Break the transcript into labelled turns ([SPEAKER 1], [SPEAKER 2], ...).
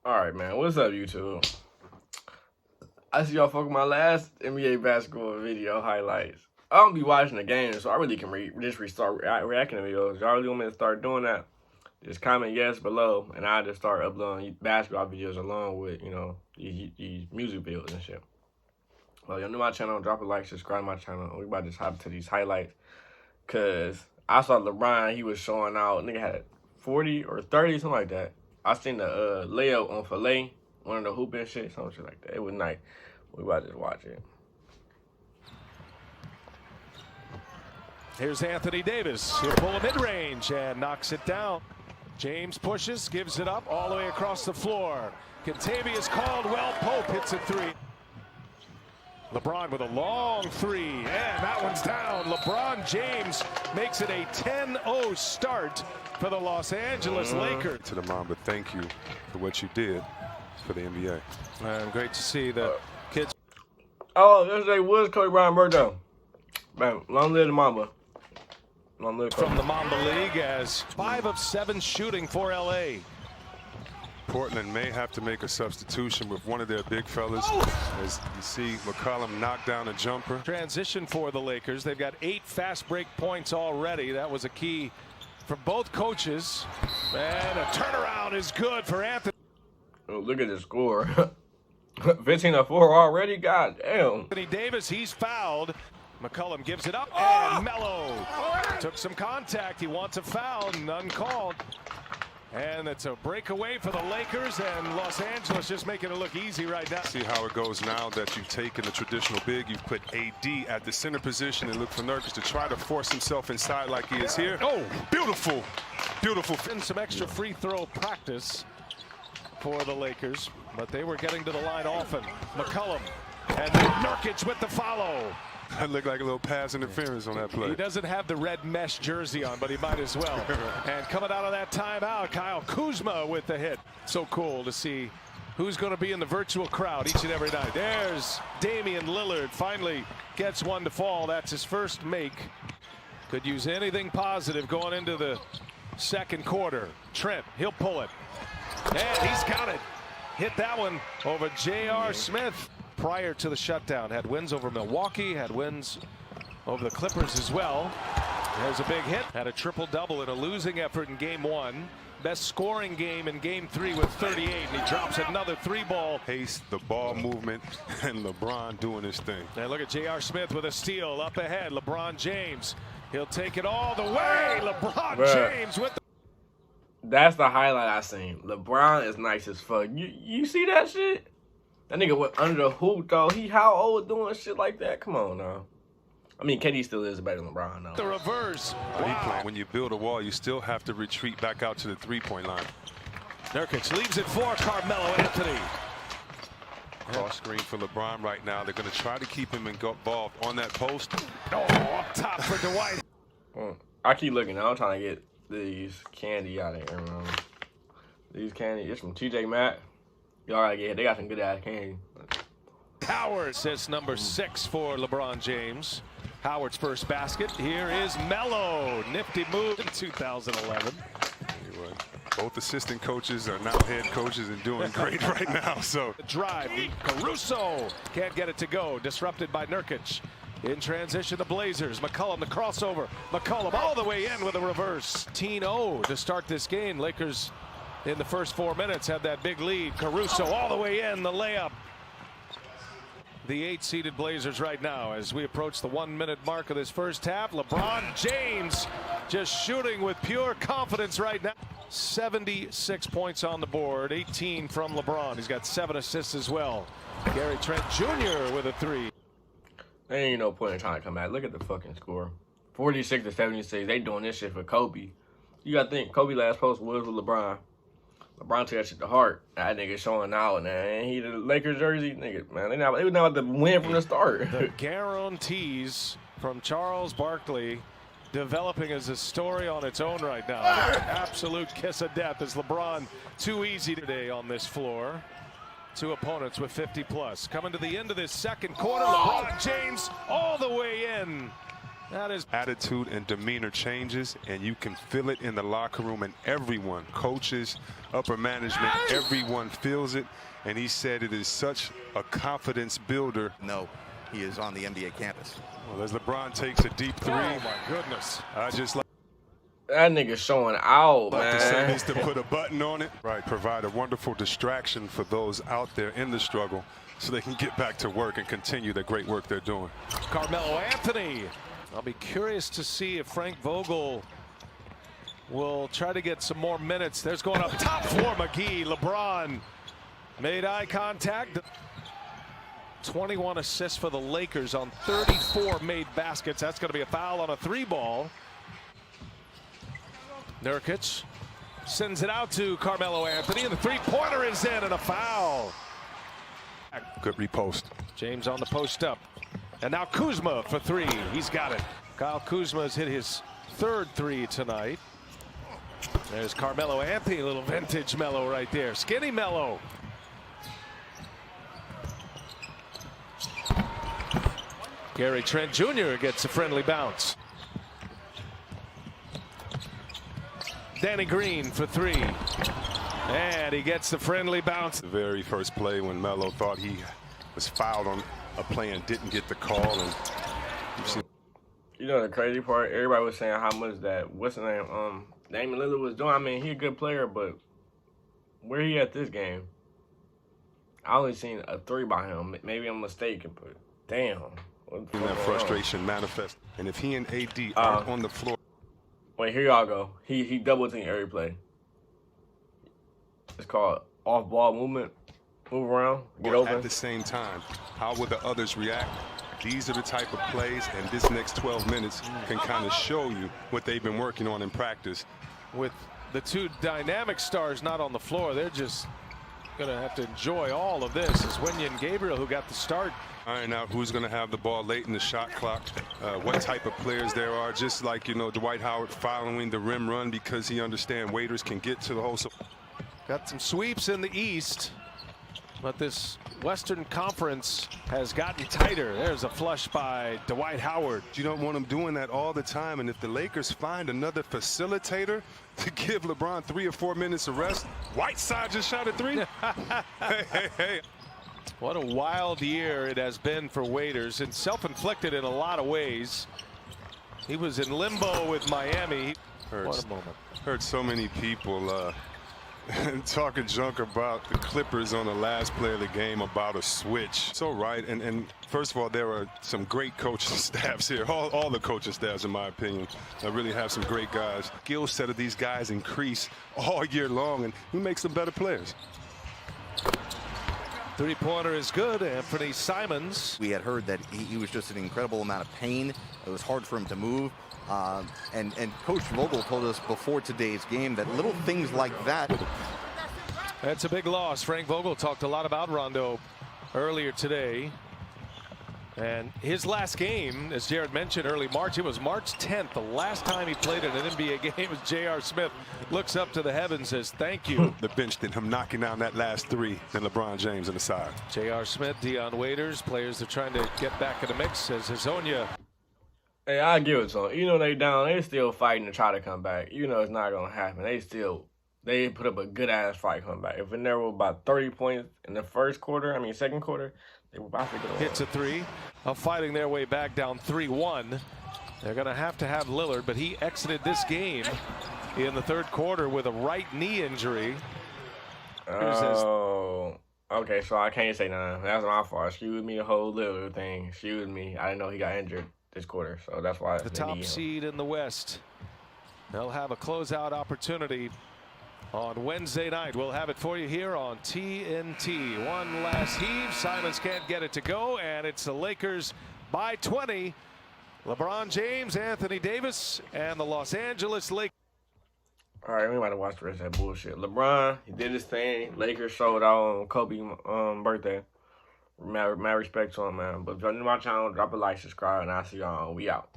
[SPEAKER 1] Alright, man. What's up, YouTube? I see y'all fucking my last NBA basketball video highlights. I don't be watching the game, so I really can just restart reacting to videos. Y'all really want me to start doing that? Just comment yes below, and I'll just start uploading basketball videos along with, you know, these music videos and shit. Well, you're new to my channel, drop a like, subscribe to my channel. We about to hop to these highlights. Because I saw LeBron, he was showing out. Nigga had 40 or 30, something like that. I seen the layup on Filet, one of the hoop and shit, some shit like that. It was nice. We about to just watch it.
[SPEAKER 2] Here's Anthony Davis. He'll pull a mid-range and knocks it down. James pushes, gives it up all the way across the floor. Kentavious Caldwell Pope hits a three. LeBron with a long three, and that one's down. LeBron James makes it a 10-0 start for the Los Angeles Lakers.
[SPEAKER 3] To the Mamba, thank you for what you did for the NBA.
[SPEAKER 2] And great to see the kids.
[SPEAKER 1] Oh, yesterday was Kobe Bryant's birthday. Man, long live the Mamba. Long live Kobe.
[SPEAKER 2] From the Mamba League as 5 of 7 shooting for LA.
[SPEAKER 3] Portland may have to make a substitution with one of their big fellas. As you see McCollum knock down a jumper.
[SPEAKER 2] Transition for the Lakers. They've got 8 fast break points already. That was a key for both coaches. And a turnaround is good for Anthony.
[SPEAKER 1] Oh, look at the score. 15-4 already? God damn.
[SPEAKER 2] Anthony Davis, he's fouled. McCollum gives it up, and Melo took some contact. He wants a foul, none called. And it's a breakaway for the Lakers, and Los Angeles just making it look easy right now.
[SPEAKER 3] See how it goes now that you've taken the traditional big. You've put AD at the center position and look for Nurkic to try to force himself inside like he is here. Oh, beautiful, beautiful.
[SPEAKER 2] And some extra free throw practice for the Lakers, but they were getting to the line often. McCollum and Nurkic with the follow.
[SPEAKER 3] That looked like a little pass interference on that play.
[SPEAKER 2] He doesn't have the red mesh jersey on, but he might as well. And coming out of that timeout, Kyle Kuzma with the hit. So cool to see who's going to be in the virtual crowd each and every night. There's Damian Lillard, finally gets one to fall. That's his first make. Could use anything positive going into the second quarter. Trent, he'll pull it. And he's got it. Hit that one over J.R. Smith. Prior to the shutdown, had wins over Milwaukee, had wins over the Clippers as well. There's a big hit. Had a triple-double in a losing effort in Game 1. Best scoring game in Game 3 with 38, and he drops another 3-ball.
[SPEAKER 3] Pace, the ball movement, and LeBron doing his thing.
[SPEAKER 2] And look at J.R. Smith with a steal up ahead. LeBron James, he'll take it all the way. LeBron James with the...
[SPEAKER 1] That's the highlight I seen. LeBron is nice as fuck. You see that shit? That nigga went under the hoop, though. He how old doing shit like that? Come on, now. I mean, KD still is better than LeBron, though.
[SPEAKER 2] The reverse. Wow.
[SPEAKER 3] When you build a wall, you still have to retreat back out to the three-point line.
[SPEAKER 2] Nurkic leaves it for Carmelo Anthony.
[SPEAKER 3] Cross screen for LeBron right now. They're going to try to keep him involved on that post.
[SPEAKER 2] Oh, up top for Dwight.
[SPEAKER 1] I keep looking. I'm trying to get these candy out of here, man. These candy. It's from TJ Maxx. Y'all gotta get it. They got some good ass candy.
[SPEAKER 2] Howard says number 6 for LeBron James. Howard's first basket. Here is Melo. Nifty move in 2011.
[SPEAKER 3] Anyway, both assistant coaches are now head coaches and doing great right now. So
[SPEAKER 2] drive. Caruso can't get it to go. Disrupted by Nurkic. In transition, the Blazers. McCollum, the crossover. McCollum all the way in with a reverse. 13-0 to start this game. Lakers in the first 4 minutes had that big lead. Caruso all the way in, the layup. The 8-seeded Blazers right now as we approach the 1-minute mark of this first half. LeBron James just shooting with pure confidence right now. 76 points on the board, 18 from LeBron. He's got 7 assists as well. Gary Trent Jr. with a 3.
[SPEAKER 1] There ain't no point in trying to come back. Look at the fucking score. 46-76. They doing this shit for Kobe. You gotta think, Kobe last post was with LeBron. LeBron took that shit to heart. That nigga showing out, man. He the Lakers jersey, nigga, man. They was not about to win from the start.
[SPEAKER 2] The guarantees from Charles Barkley developing as a story on its own right now. Absolute kiss of death as LeBron too easy today on this floor. 2 opponents with 50 plus. Coming to the end of this second quarter, LeBron James all the way in. That is
[SPEAKER 3] Attitude and demeanor changes, and you can feel it in the locker room, and everyone, coaches, upper management, everyone feels it. And he said it is such a confidence builder.
[SPEAKER 4] No, he is on the NBA campus.
[SPEAKER 3] Well, as LeBron takes a deep three.
[SPEAKER 2] Oh my goodness.
[SPEAKER 3] I just like
[SPEAKER 1] That nigga showing out,
[SPEAKER 3] to say
[SPEAKER 1] man.
[SPEAKER 3] this to put a button on it. Right, provide a wonderful distraction for those out there in the struggle so they can get back to work and continue the great work they're doing.
[SPEAKER 2] Carmelo Anthony. I'll be curious to see if Frank Vogel will try to get some more minutes. There's going up top for McGee. LeBron made eye contact. 21 assists for the Lakers on 34 made baskets. That's going to be a foul on a 3-ball. Nurkic sends it out to Carmelo Anthony, and the 3-pointer is in, and a foul.
[SPEAKER 3] Good repost.
[SPEAKER 2] James on the post up. And now Kuzma for 3. He's got it. Kyle Kuzma has hit his 3rd 3 tonight. There's Carmelo Anthony, a little vintage Melo right there. Skinny Melo. Gary Trent Jr. gets a friendly bounce. Danny Green for 3. And he gets the friendly bounce.
[SPEAKER 3] The very first play when Melo thought he was fouled on a play and didn't get the call. And you've seen.
[SPEAKER 1] You know the crazy part? Everybody was saying how much that what's his name? Damian Lillard was doing. I mean, he a good player, but where he at this game? I only seen a 3 by him. Maybe I'm mistaken, but damn.
[SPEAKER 3] That frustration manifest. And if he and AD aren't on the floor.
[SPEAKER 1] Wait, here y'all go. He double team every play. It's called off ball movement. Move around, get open.
[SPEAKER 3] At the same time, how will the others react? These are the type of plays, and this next 12 minutes can kind of show you what they've been working on in practice.
[SPEAKER 2] With the 2 dynamic stars not on the floor, they're just going to have to enjoy all of this. It's Wenyen and Gabriel who got the start.
[SPEAKER 3] Iron out who's going to have the ball late in the shot clock, what type of players there are, just like, you know, Dwight Howard following the rim run because he understands waiters can get to the hole. So
[SPEAKER 2] got some sweeps in the East, but this Western Conference has gotten tighter. There's a flush by Dwight Howard.
[SPEAKER 3] You don't want them doing that all the time, and if the Lakers find another facilitator to give LeBron 3 or 4 minutes of rest, Whiteside just shot a 3. hey.
[SPEAKER 2] What a wild year it has been for Waiters, and self-inflicted in a lot of ways. He was in limbo with Miami. What a moment.
[SPEAKER 3] Heard so many people talking junk about the Clippers on the last play of the game about a switch. So right, and first of all, there are some great coaching staffs here. All the coaching staffs, in my opinion, really have some great guys. Skill set of these guys increase all year long, and he makes them better players.
[SPEAKER 2] 3-pointer is good. Anthony Simons.
[SPEAKER 4] We had heard that he was just an incredible amount of pain. It was hard for him to move. And Coach Vogel told us before today's game that little things like that.
[SPEAKER 2] That's a big loss. Frank Vogel talked a lot about Rondo earlier today. And his last game, as Jared mentioned, early March, it was March 10th. The last time he played in an NBA game was J.R. Smith looks up to the heavens, says thank you.
[SPEAKER 3] The bench did him knocking down that last 3 than LeBron James on the side.
[SPEAKER 2] J.R. Smith, Dion Waiters, players that are trying to get back in the mix, says Hazonia.
[SPEAKER 1] Hey, I give it to them. You know they down, they still fighting to try to come back. You know it's not gonna happen. They put up a good ass fight come back. If it never was about 30 points in the second quarter, they were about to get away.
[SPEAKER 2] Hits a 3, fighting their way back down 3-1. They're gonna have to have Lillard, but he exited this game in the 3rd quarter with a right knee injury.
[SPEAKER 1] Oh, okay, so I can't say nothing. That's my fault. Excuse me, the whole Lillard thing. Excuse me. I didn't know he got injured this quarter, so that's why.
[SPEAKER 2] The top seed in the West. They'll have a closeout opportunity on Wednesday night. We'll have it for you here on TNT. One last heave. Simons can't get it to go, and it's the Lakers by 20. LeBron James, Anthony Davis, and the Los Angeles Lakers.
[SPEAKER 1] All right, we might have watched the rest of that bullshit. LeBron, he did his thing. Lakers showed out on Kobe's birthday. Mad respect to him, man. But if you're new to my channel, drop a like, subscribe, and I'll see y'all. We out.